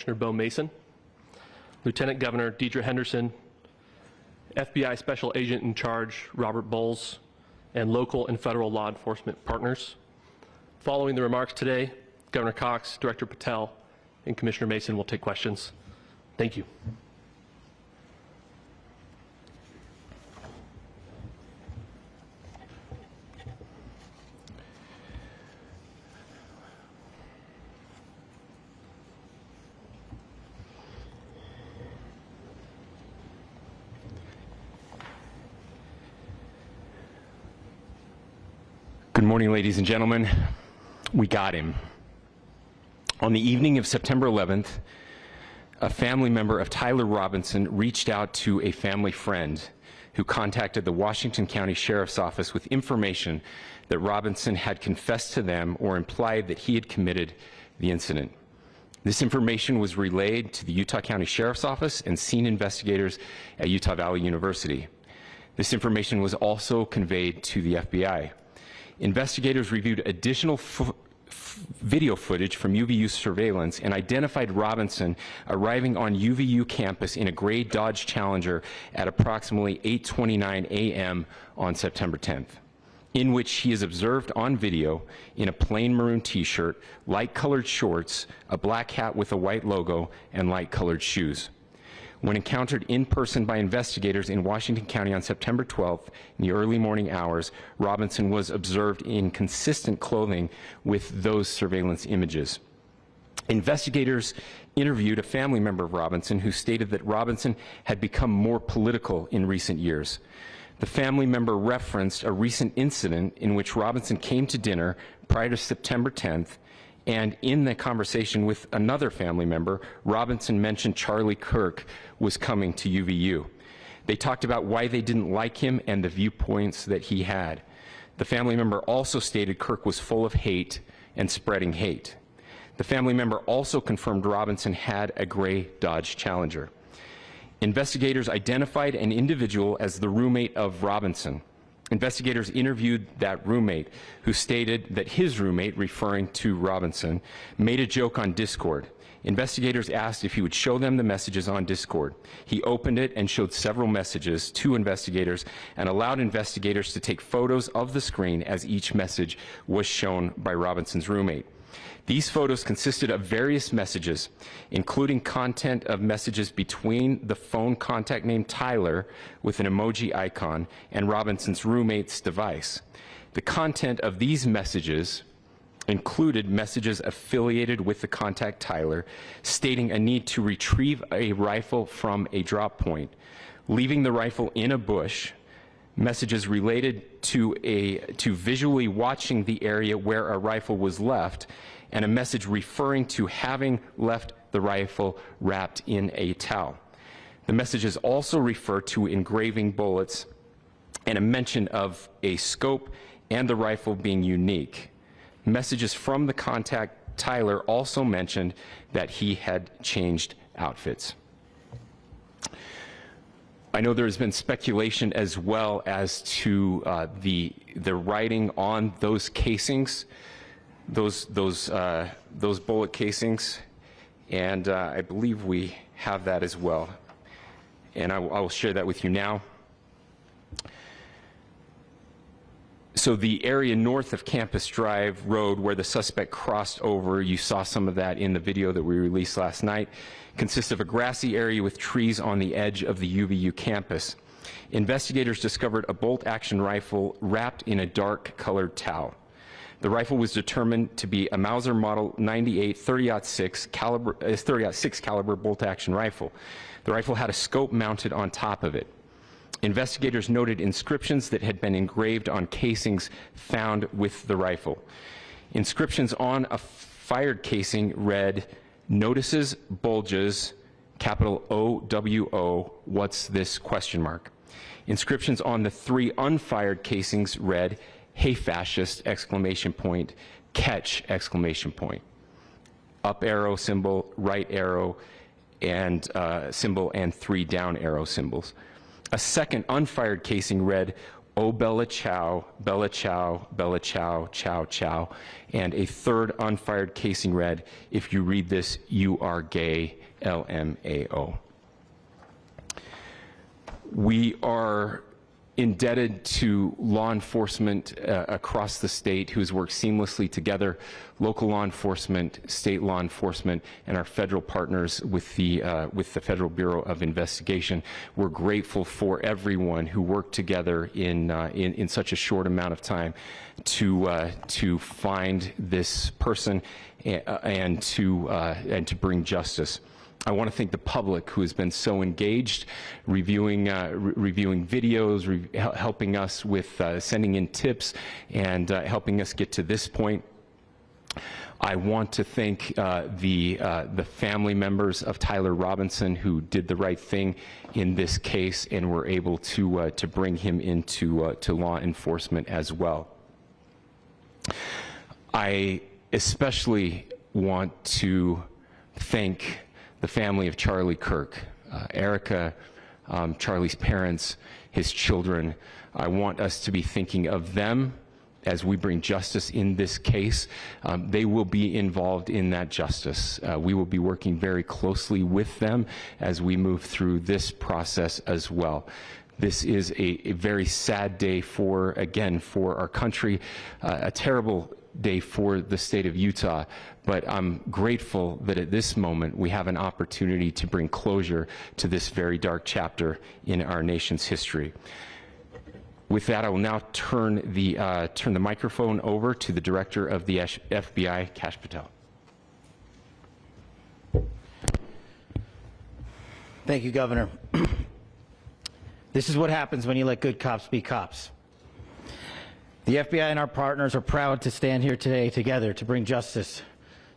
Commissioner Bo Mason, Lieutenant Governor Deidre Henderson, FBI Special Agent in Charge Robert Bowles, and local and federal law enforcement partners. Following the remarks today, Governor Cox, Director Patel, and Commissioner Mason will take questions. Thank you. Good morning, ladies and gentlemen. We got him. On the evening of September 11th, a family member of Tyler Robinson reached out to a family friend who contacted the Washington County Sheriff's Office with information that Robinson had confessed to them or implied that he had committed the incident. This information was relayed to the Utah County Sheriff's Office and scene investigators at Utah Valley University. This information was also conveyed to the FBI. Investigators reviewed additional video footage from UVU surveillance and identified Robinson arriving on UVU campus in a gray Dodge Challenger at approximately 8:29 a.m. on September 10th, in which he is observed on video in a plain maroon t-shirt, light-colored shorts, a black hat with a white logo, and light-colored shoes. When encountered in person by investigators in Washington County on September 12th in the early morning hours, Robinson was observed in consistent clothing with those surveillance images. Investigators interviewed a family member of Robinson who stated that Robinson had become more political in recent years. The family member referenced a recent incident in which Robinson came to dinner prior to September 10th, and in the conversation with another family member, Robinson mentioned Charlie Kirk was coming to UVU. They talked about why they didn't like him and the viewpoints that he had. The family member also stated Kirk was full of hate and spreading hate. The family member also confirmed Robinson had a gray Dodge Challenger. Investigators identified an individual as the roommate of Robinson. Investigators interviewed that roommate, who stated that his roommate, referring to Robinson, made a joke on Discord. Investigators asked if he would show them the messages on Discord. He opened it and showed several messages to investigators and allowed investigators to take photos of the screen as each message was shown by Robinson's roommate. These photos consisted of various messages, including content of messages between the phone contact named Tyler with an emoji icon and Robinson's roommate's device. The content of these messages included messages affiliated with the contact Tyler, stating a need to retrieve a rifle from a drop point, leaving the rifle in a bush, messages related to visually watching the area where a rifle was left, and a message referring to having left the rifle wrapped in a towel. The messages also refer to engraving bullets and a mention of a scope and the rifle being unique. Messages from the contact Tyler also mentioned that he had changed outfits. I know there has been speculation as well as to the writing on those casings, those bullet casings, and I believe we have that as well, and I will share that with you now. So the area north of Campus Drive Road where the suspect crossed over, you saw some of that in the video that we released last night, consists of a grassy area with trees on the edge of the UVU campus. Investigators discovered a bolt-action rifle wrapped in a dark-colored towel. The rifle was determined to be a Mauser Model 98 30-06 caliber bolt-action rifle. The rifle had a scope mounted on top of it. Investigators noted inscriptions that had been engraved on casings found with the rifle. Inscriptions on a fired casing read, "Notices bulges, capital OWO, what's this?" ? Inscriptions on the 3 unfired casings read, "Hey fascist!" ! Catch! ! Up arrow symbol, right arrow and symbol, and 3 down arrow symbols. A second unfired casing read, Oh Bella Chow, Bella Chow, Bella Chow, Chow Chow, and a third unfired casing read, if you read this, you are gay, LMAO. We are indebted to law enforcement across the state who's worked seamlessly together, local law enforcement, state law enforcement, and our federal partners with the Federal Bureau of Investigation. We're grateful for everyone who worked together in such a short amount of time to find this person and to bring justice. I want to thank the public who has been so engaged, reviewing videos, helping us with sending in tips, and helping us get to this point. I want to thank the family members of Tyler Robinson who did the right thing in this case and were able to bring him into to law enforcement as well. I especially want to thank the family of Charlie Kirk, Erica, Charlie's parents, his children. I want us to be thinking of them as we bring justice in this case. They will be involved in that justice. We will be working very closely with them as we move through this process as well. This is a very sad day for our country, a terrible day for the state of Utah, but I'm grateful that at this moment we have an opportunity to bring closure to this very dark chapter in our nation's history. With that, I will now turn the microphone over to the Director of the FBI, Kash Patel. Thank you, Governor. This is what happens when you let good cops be cops. The FBI and our partners are proud to stand here today together to bring justice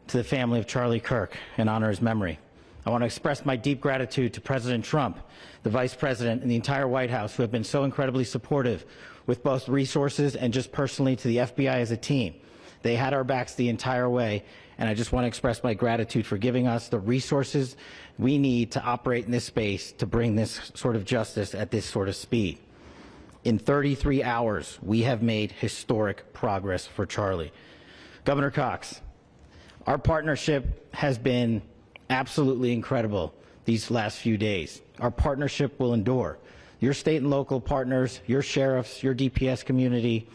to the family of Charlie Kirk and honor his memory. I want to express my deep gratitude to President Trump, the Vice President, and the entire White House who have been so incredibly supportive with both resources and just personally to the FBI as a team. They had our backs the entire way, and I just want to express my gratitude for giving us the resources we need to operate in this space to bring this sort of justice at this sort of speed. In 33 hours, we have made historic progress for Charlie. Governor Cox, our partnership has been absolutely incredible these last few days. Our partnership will endure. Your state and local partners, your sheriffs, your DPS community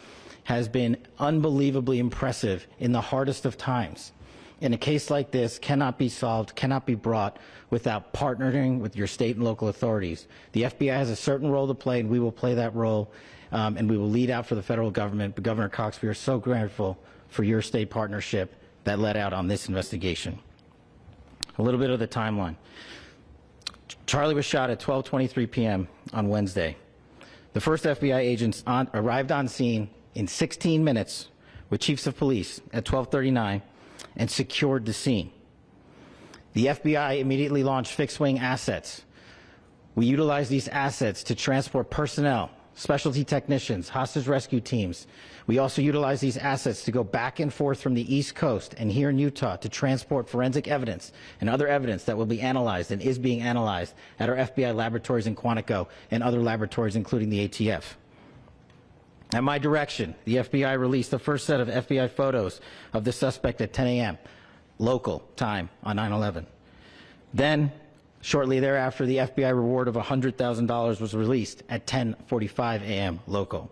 has been unbelievably impressive in the hardest of times. And a case like this cannot be solved, cannot be brought without partnering with your state and local authorities. The FBI has a certain role to play, and we will play that role, and we will lead out for the federal government. But Governor Cox, we are so grateful for your state partnership that led out on this investigation. A little bit of the timeline. Charlie was shot at 12:23 p.m. on Wednesday. The first FBI agents arrived on scene in 16 minutes with chiefs of police at 12:39 and secured the scene. The FBI immediately launched fixed-wing assets. We utilized these assets to transport personnel, specialty technicians, hostage rescue teams. We also utilized these assets to go back and forth from the East Coast and here in Utah to transport forensic evidence and other evidence that will be analyzed and is being analyzed at our FBI laboratories in Quantico and other laboratories, including the ATF. At my direction, the FBI released the first set of FBI photos of the suspect at 10 a.m. local time on 9/11. Then, shortly thereafter, the FBI reward of $100,000 was released at 10:45 a.m. local.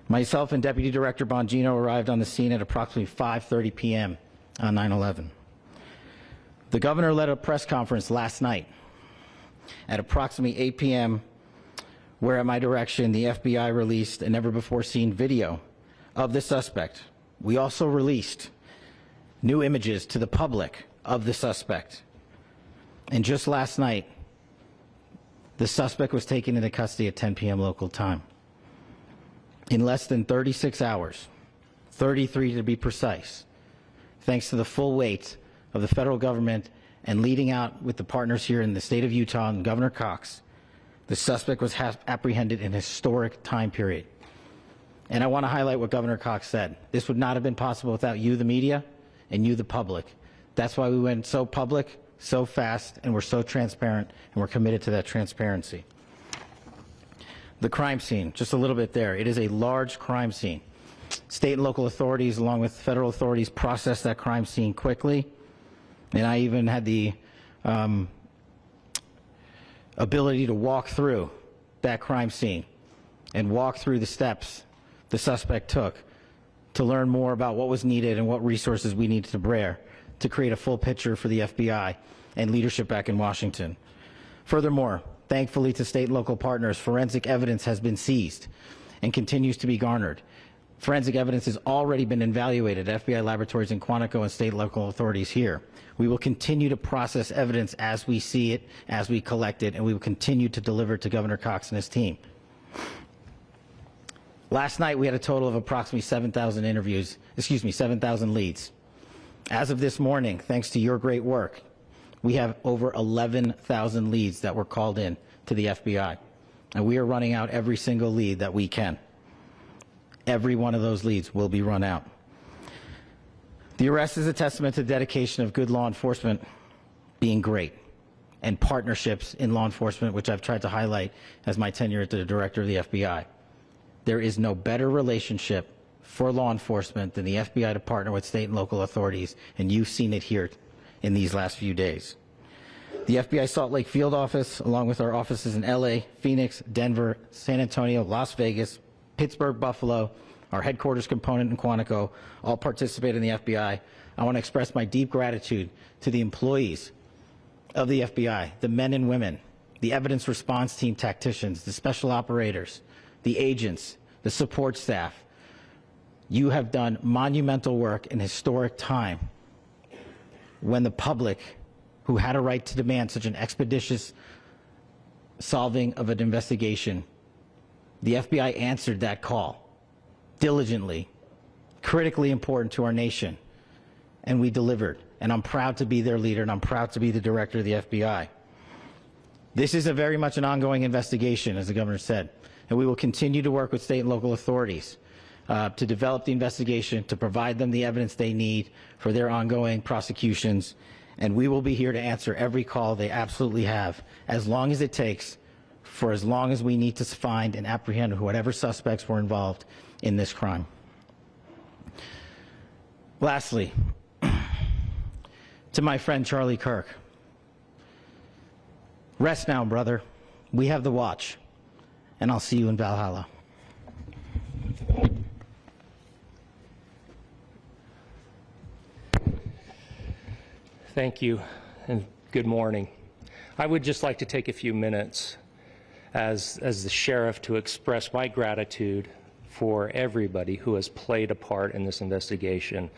Myself and Deputy Director Bongino arrived on the scene at approximately 5:30 p.m. on 9/11. The governor led a press conference last night at approximately 8 p.m. where at my direction the FBI released a never-before-seen video of the suspect. We also released new images to the public of the suspect. And just last night, the suspect was taken into custody at 10 p.m. local time. In less than 36 hours, 33 to be precise, thanks to the full weight of the federal government and leading out with the partners here in the state of Utah and Governor Cox, the suspect was apprehended in a historic time period. And I want to highlight what Governor Cox said. This would not have been possible without you, the media, and you, the public. That's why we went so public, so fast, and we're so transparent, and we're committed to that transparency. The crime scene, just a little bit there. It is a large crime scene. State and local authorities, along with federal authorities, processed that crime scene quickly. And I even had the ability to walk through that crime scene and walk through the steps the suspect took to learn more about what was needed and what resources we needed to bear to create a full picture for the FBI and leadership back in Washington. Furthermore, thankfully to state and local partners, forensic evidence has been seized and continues to be garnered. Forensic evidence has already been evaluated at FBI laboratories in Quantico and state and local authorities here. We will continue to process evidence as we see it, as we collect it, and we will continue to deliver to Governor Cox and his team. Last night, we had a total of approximately 7,000 interviews, 7,000 leads. As of this morning, thanks to your great work, we have over 11,000 leads that were called in to the FBI, and we are running out every single lead that we can. Every one of those leads will be run out. The arrest is a testament to the dedication of good law enforcement being great, and partnerships in law enforcement, which I've tried to highlight as my tenure as the director of the FBI. There is no better relationship for law enforcement than the FBI to partner with state and local authorities, and you've seen it here in these last few days. The FBI Salt Lake field office, along with our offices in LA, Phoenix, Denver, San Antonio, Las Vegas, Pittsburgh, Buffalo, our headquarters component in Quantico, all participate in the FBI. I want to express my deep gratitude to the employees of the FBI, the men and women, the evidence response team tacticians, the special operators, the agents, the support staff. You have done monumental work in historic time when the public, who had a right to demand such an expeditious solving of an investigation, the FBI answered that call diligently, critically important to our nation, and we delivered. And I'm proud to be their leader, and I'm proud to be the director of the FBI. This is a very much an ongoing investigation, as the governor said, and we will continue to work with state and local authorities to develop the investigation, to provide them the evidence they need for their ongoing prosecutions, and we will be here to answer every call they absolutely have, as long as it takes, for as long as we need to find and apprehend whatever suspects were involved in this crime. Lastly, to my friend Charlie Kirk, rest now, brother. We have the watch, and I'll see you in Valhalla. Thank you, and good morning. I would just like to take a few minutes as the sheriff to express my gratitude for everybody who has played a part in this investigation.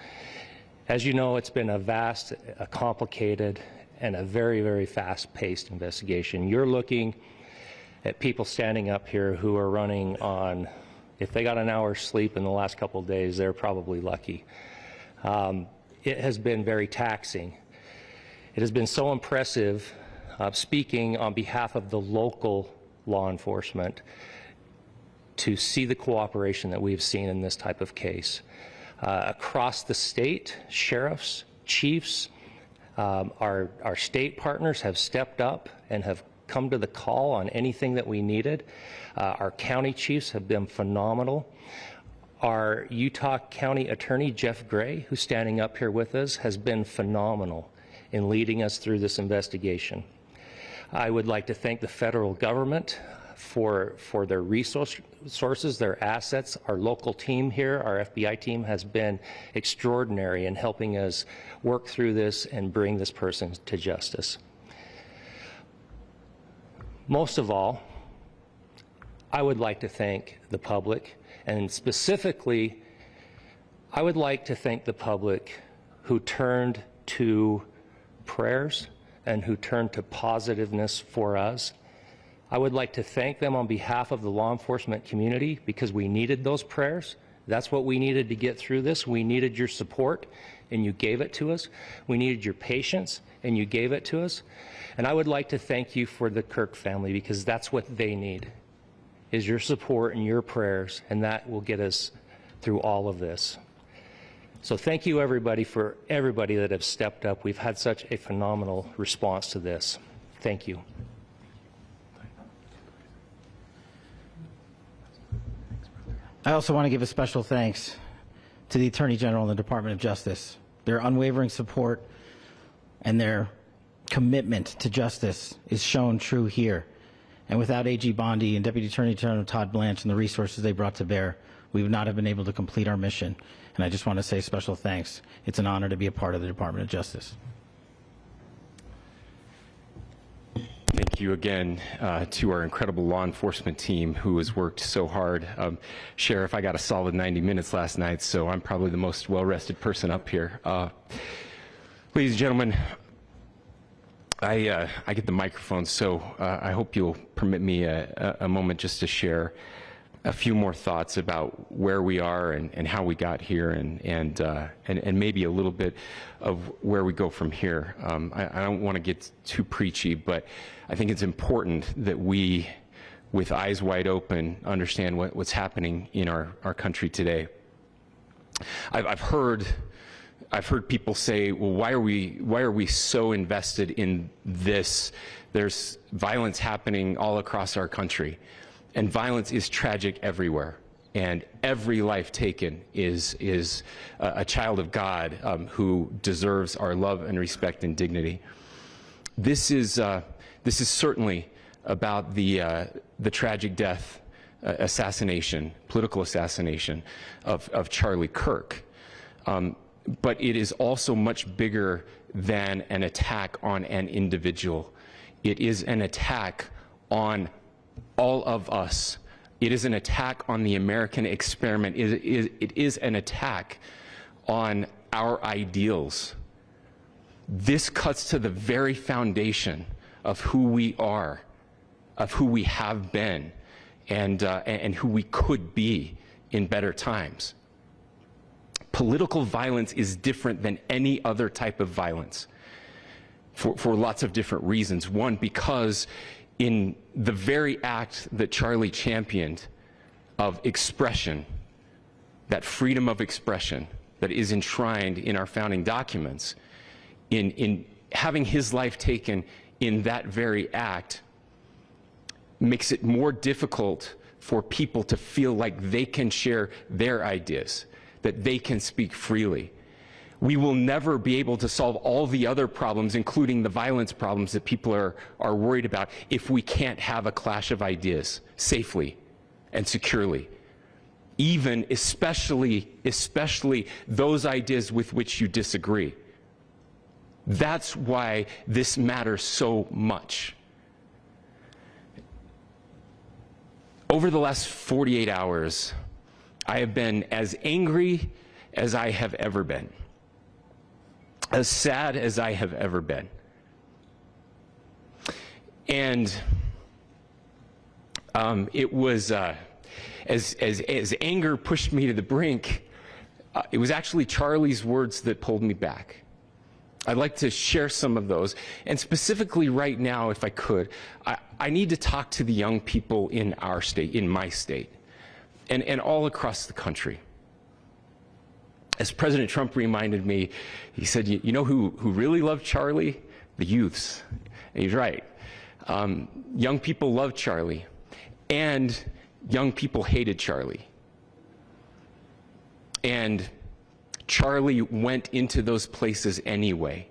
As you know, it's been a vast, a complicated, and a very, very fast-paced investigation. You're looking at people standing up here who are running on, if they got an hour's sleep in the last couple of days, they're probably lucky. It has been very taxing. It has been so impressive, speaking on behalf of the local law enforcement, to see the cooperation that we've seen in this type of case. Across the state, sheriffs, chiefs, our state partners have stepped up and have come to the call on anything that we needed. Our county chiefs have been phenomenal. Our Utah County Attorney, Jeff Gray, who's standing up here with us, has been phenomenal in leading us through this investigation. I would like to thank the federal government for their resources, their assets. Our local team here, our FBI team, has been extraordinary in helping us work through this and bring this person to justice. Most of all, I would like to thank the public, and specifically, I would like to thank the public who turned to prayers and who turned to positiveness for us. I would like to thank them on behalf of the law enforcement community, because we needed those prayers. That's what we needed to get through this. We needed your support, and you gave it to us. We needed your patience, and you gave it to us. And I would like to thank you for the Kirk family, because that's what they need, is your support and your prayers, and that will get us through all of this. So thank you, everybody, for everybody that have stepped up. We've had such a phenomenal response to this. Thank you. I also want to give a special thanks to the Attorney General and the Department of Justice. Their unwavering support and their commitment to justice is shown true here. And without AG Bondi and Deputy Attorney General Todd Blanche and the resources they brought to bear, we would not have been able to complete our mission. And I just want to say special thanks. It's an honor to be a part of the Department of Justice. Thank you again to our incredible law enforcement team who has worked so hard. Sheriff, I got a solid 90 minutes last night, so I'm probably the most well-rested person up here. Ladies and gentlemen, I get the microphone, so I hope you'll permit me a moment just to share a few more thoughts about where we are and how we got here and maybe a little bit of where we go from here. I don't want to get too preachy, but I think it's important that we, with eyes wide open, understand what's happening in our country today. I've heard people say, well, why are we so invested in this? There's violence happening all across our country. And violence is tragic everywhere. And every life taken is a child of God who deserves our love and respect and dignity. This is certainly about the tragic death, political assassination of Charlie Kirk. But it is also much bigger than an attack on an individual. It is an attack on all of us. It is an attack on the American experiment. It is an attack on our ideals. This cuts to the very foundation of who we are, of who we have been, and who we could be in better times. Political violence is different than any other type of violence for lots of different reasons. One, because in the very act that Charlie championed of expression, that freedom of expression that is enshrined in our founding documents, in having his life taken in that very act, makes it more difficult for people to feel like they can share their ideas, that they can speak freely. We will never be able to solve all the other problems, including the violence problems that people are worried about, if we can't have a clash of ideas safely and securely. Especially those ideas with which you disagree. That's why this matters so much. Over the last 48 hours, I have been as angry as I have ever been, as sad as I have ever been. And it was, as anger pushed me to the brink, it was actually Charlie's words that pulled me back. I'd like to share some of those. And specifically right now, if I could, I need to talk to the young people in our state, in my state, and all across the country. As President Trump reminded me, he said, you know who really loved Charlie? The youths. And he's right. Young people loved Charlie, and young people hated Charlie. And Charlie went into those places anyway.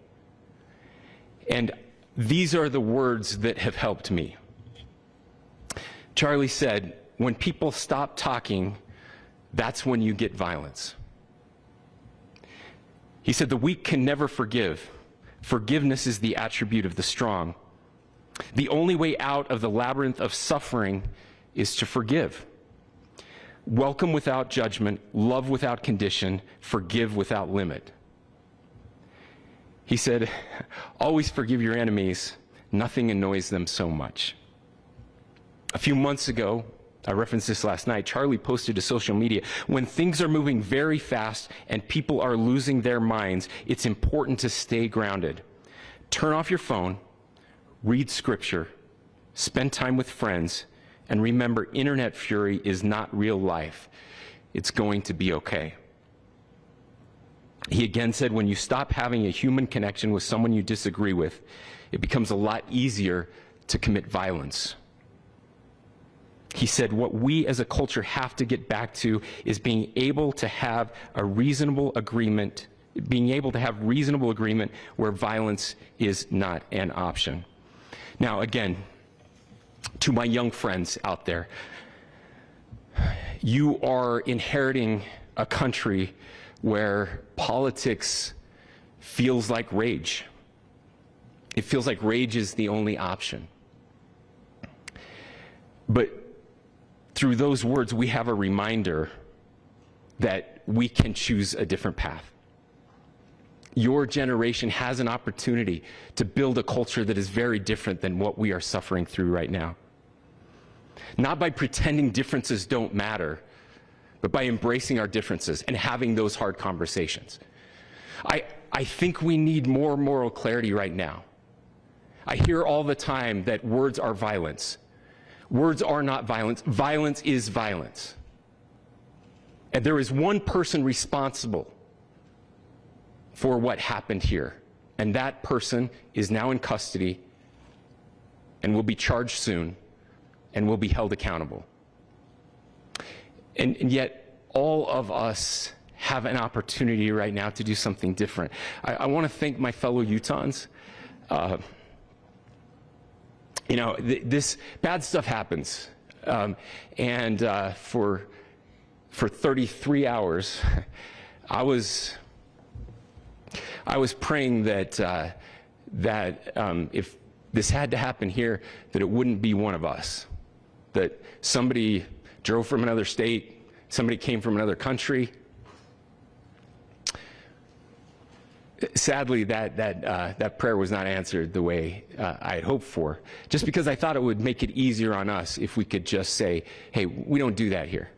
And these are the words that have helped me. Charlie said, when people stop talking, that's when you get violence. He said, the weak can never forgive. Forgiveness is the attribute of the strong. The only way out of the labyrinth of suffering is to forgive. Welcome without judgment, love without condition, forgive without limit. He said, always forgive your enemies. Nothing annoys them so much. A few months ago, I referenced this last night, Charlie posted to social media, when things are moving very fast and people are losing their minds, it's important to stay grounded. Turn off your phone, read scripture, spend time with friends, and remember, internet fury is not real life. It's going to be okay. He again said, when you stop having a human connection with someone you disagree with, it becomes a lot easier to commit violence. He said, what we as a culture have to get back to is being able to have a reasonable agreement, where violence is not an option. Now, again, to my young friends out there, you are inheriting a country where politics feels like rage. It feels like rage is the only option. But through those words, we have a reminder that we can choose a different path. Your generation has an opportunity to build a culture that is very different than what we are suffering through right now. Not by pretending differences don't matter, but by embracing our differences and having those hard conversations. I think we need more moral clarity right now. I hear all the time that words are violence. Words are not violence. Violence is violence. And there is one person responsible for what happened here. And that person is now in custody and will be charged soon and will be held accountable. And yet, all of us have an opportunity right now to do something different. I want to thank my fellow Utahns. This bad stuff happens. For 33 hours, I was praying that if this had to happen here, that it wouldn't be one of us. That somebody drove from another state, somebody came from another country. Sadly, that prayer was not answered the way I had hoped for, just because I thought it would make it easier on us if we could just say, hey, we don't do that here.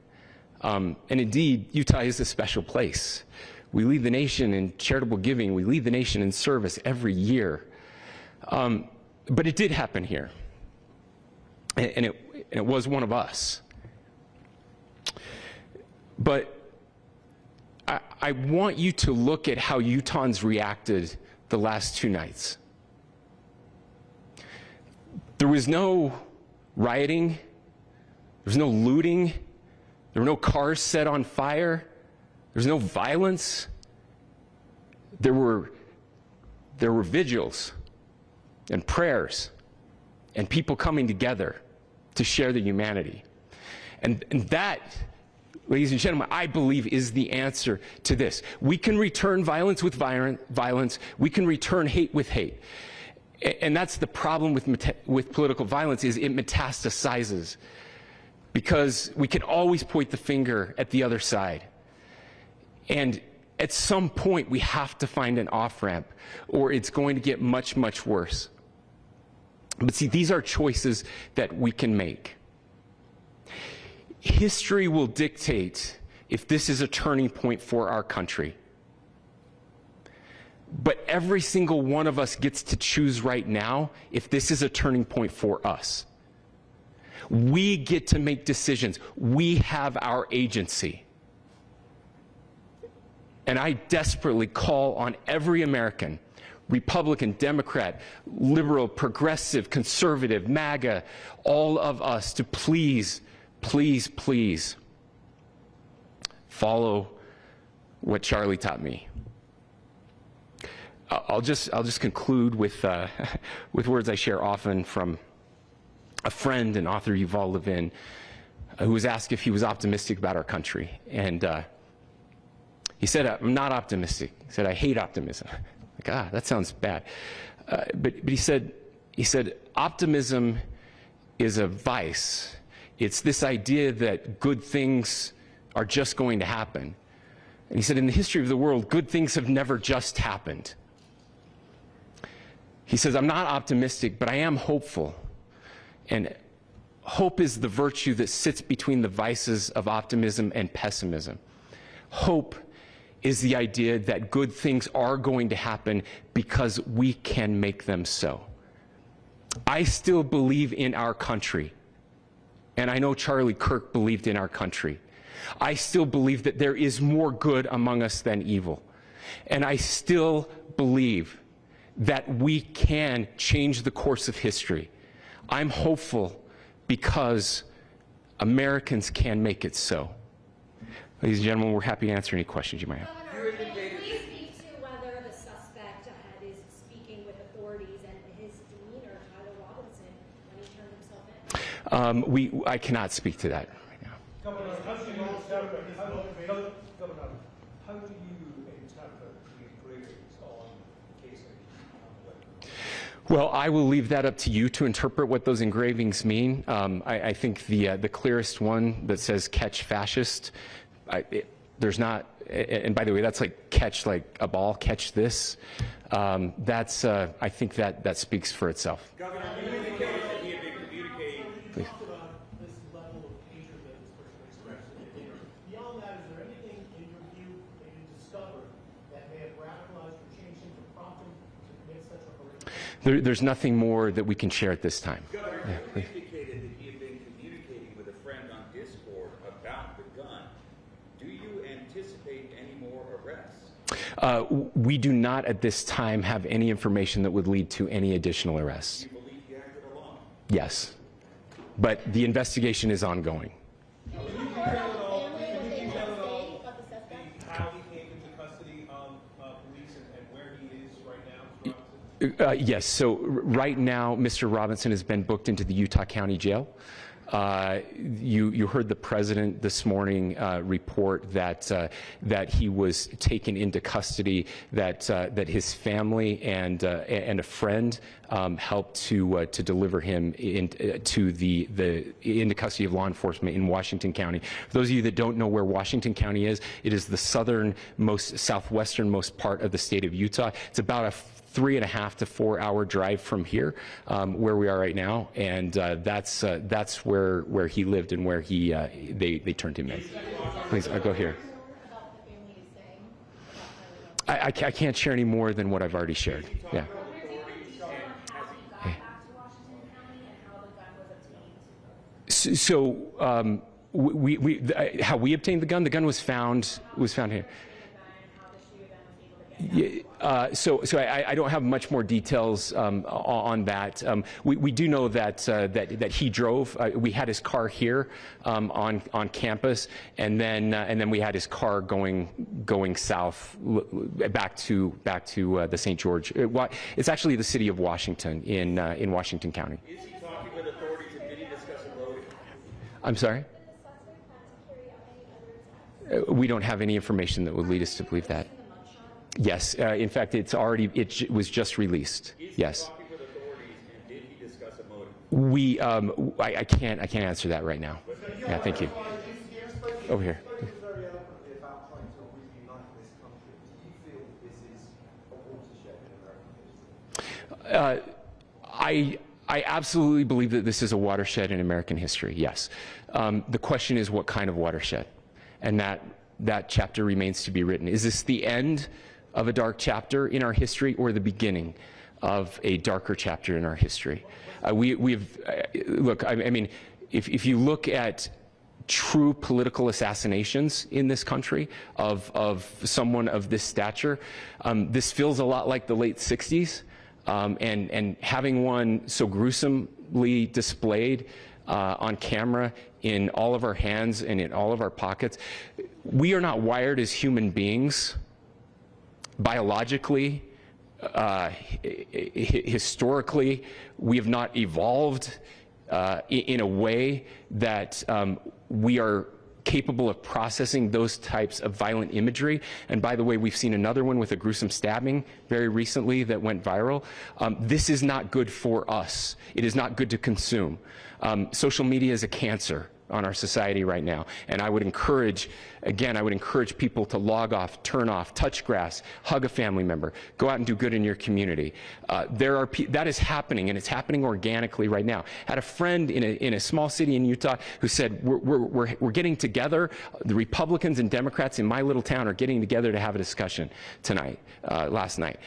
And indeed, Utah is a special place. We lead the nation in charitable giving. We lead the nation in service every year. But it did happen here. And it was one of us. But I want you to look at how Utahns reacted the last 2 nights. There was no rioting. There was no looting. There were no cars set on fire. There was no violence. There were vigils and prayers and people coming together to share the humanity. And that, ladies and gentlemen, I believe is the answer to this. We can return violence with violence. We can return hate with hate. And that's the problem with political violence, is it metastasizes. Because we can always point the finger at the other side. And at some point, we have to find an off-ramp, or it's going to get much, much worse. But see, these are choices that we can make. History will dictate if this is a turning point for our country. But every single one of us gets to choose right now if this is a turning point for us. We get to make decisions. We have our agency. And I desperately call on every American, Republican, Democrat, liberal, progressive, conservative, MAGA, all of us to please, please, please follow what Charlie taught me. I'll just conclude with words I share often from a friend and author, Yuval Levin, who was asked if he was optimistic about our country. And he said, I'm not optimistic. He said, I hate optimism. Like, that sounds bad. But he said, optimism is a vice. It's this idea that good things are just going to happen. And he said, in the history of the world, good things have never just happened. He says, I'm not optimistic, but I am hopeful. And hope is the virtue that sits between the vices of optimism and pessimism. Hope is the idea that good things are going to happen because we can make them so. I still believe in our country. And I know Charlie Kirk believed in our country. I still believe that there is more good among us than evil. And I still believe that we can change the course of history. I'm hopeful because Americans can make it so. Ladies and gentlemen, we're happy to answer any questions you might have. Governor, can you please speak to whether the suspect is speaking with authorities and his demeanor, Tyler Robinson, when he turned himself in? I cannot speak to that right now. Governor, how do you interpret the engravings on casing? Well, I will leave that up to you to interpret what those engravings mean. I think the clearest one that says "catch fascist," there's not, and by the way, that's like catch like a ball, catch this. That's I think that speaks for itself. Governor, you indicated that he had been communicating. Please. This level of hatred that this person expressed in the dinner. Beyond that, is there anything in your view that you discovered that may have radicalized or changed him to prompt him to commit such a horrific? There's nothing more that we can share at this time. Governor, you indicated that he had been communicating with a friend on Discord about the gun. Do you anticipate any more arrests? We do not at this time have any information that would lead to any additional arrests. Do you believe he acted alone? Yes, but the investigation is ongoing. How he came into custody of police and where he is right now? Yes, so right now, Mr. Robinson has been booked into the Utah County Jail. You heard the president this morning report that he was taken into custody, that his family and a friend helped to deliver him into custody of law enforcement in Washington County. For those of you that don't know where Washington County is, it is the southwesternmost part of the state of Utah. It's about a 3.5 to 4 hour drive from here, where we are right now, and that's where he lived and where they turned him in. Please, I'll go here. I can't share any more than what I've already shared. Yeah. So how we obtained the gun was found here. So I don't have much more details on that. We do know that he drove. We had his car here on campus, and then we had his car going south back to the St. George. It's actually the city of Washington in Washington County. Is he talking with authorities and did he discuss a motive? I'm sorry? We don't have any information that would lead us to believe that. Yes, in fact, it was just released. Yes. Talking with authorities and did he discuss a motive? I can't answer that right now. Yeah, thank you. Over here. I absolutely believe that this is a watershed in American history. Yes. The question is, what kind of watershed? And that chapter remains to be written. Is this the end of a dark chapter in our history, or the beginning of a darker chapter in our history? Look, I mean, if you look at true political assassinations in this country of someone of this stature, this feels a lot like the late 60s, and having one so gruesomely displayed on camera in all of our hands and in all of our pockets. We are not wired as human beings biologically, historically. We have not evolved in a way that we are capable of processing those types of violent imagery. And by the way, we've seen another one with a gruesome stabbing very recently that went viral. This is not good for us. It is not good to consume. Social media is a cancer on our society right now. And I would encourage, again, I would encourage people to log off, turn off, touch grass, hug a family member, go out and do good in your community. That is happening, and it's happening organically right now. I had a friend in a small city in Utah who said, we're getting together, the Republicans and Democrats in my little town are getting together to have a discussion tonight, last night,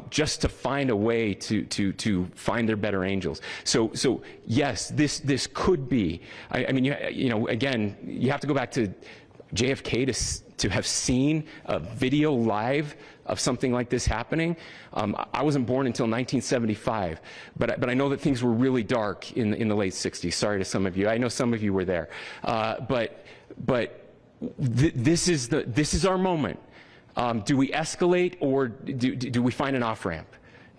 just to find a way to find their better angels. So yes, this could be, I mean, you know, again, you have to go back to JFK to have seen a video live of something like this happening. I wasn't born until 1975, but I know that things were really dark in the late 60s. Sorry to some of you. I know some of you were there. This is our moment. Do we escalate, or do we find an off-ramp?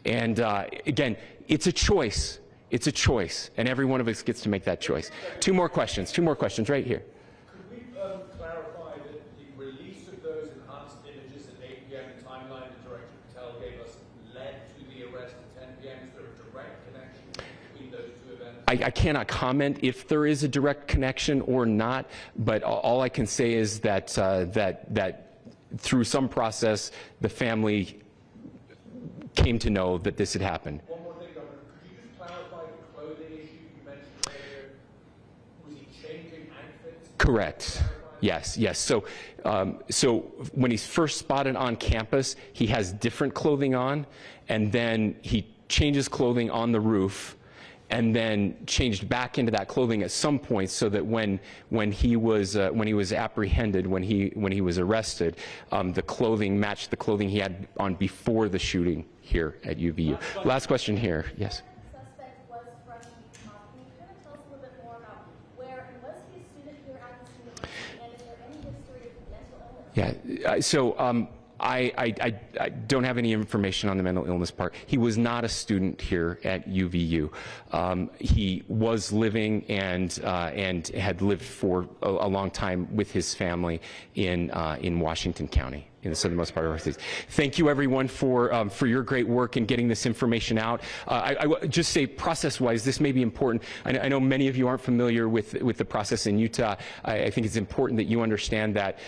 And again, it's a choice. It's a choice, and every one of us gets to make that choice. Two more questions right here. Could we clarify that the release of those enhanced images at 8 p.m. the timeline that Director Patel gave us led to the arrest at 10 p.m.? Is there a direct connection between those two events? I cannot comment if there is a direct connection or not, but all I can say is that that through some process, the family came to know that this had happened. One more thing, Governor. Could you just clarify the clothing issue you mentioned earlier? Was he changing outfits? Correct. Yes, yes. So, so when he's first spotted on campus, he has different clothing on, and then he changes clothing on the roof, and then changed back into that clothing at some point, so that when he was apprehended, when he was arrested, the clothing matched the clothing he had on before the shooting here at UVU. Last question here. Yes. The suspect was freshly caught. Can you kind of tell us a little bit more about where, and was he a student here at this university, and is there any history of mental illness? Yeah. So. I don't have any information on the mental illness part. He was not a student here at UVU. He was living and had lived for a long time with his family in Washington County, in the southernmost part of our state. Thank you, everyone, for your great work in getting this information out. I will just say, process-wise, this may be important. I know many of you aren't familiar with the process in Utah. I think it's important that you understand that.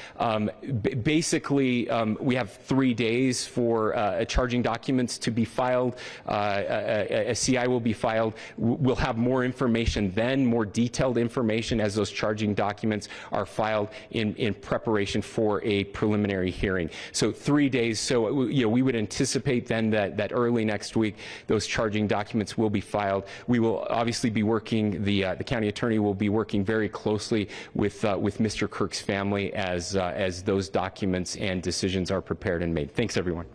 Basically, we have 3 days for charging documents to be filed. A CI will be filed. We'll have more information then, more detailed information as those charging documents are filed in preparation for a preliminary hearing. So 3 days. So we would anticipate then that early next week those charging documents will be filed. We will obviously be working. The county attorney will be working very closely with Mr. Kirk's family as those documents and decisions are prepared and made. Thanks, everyone.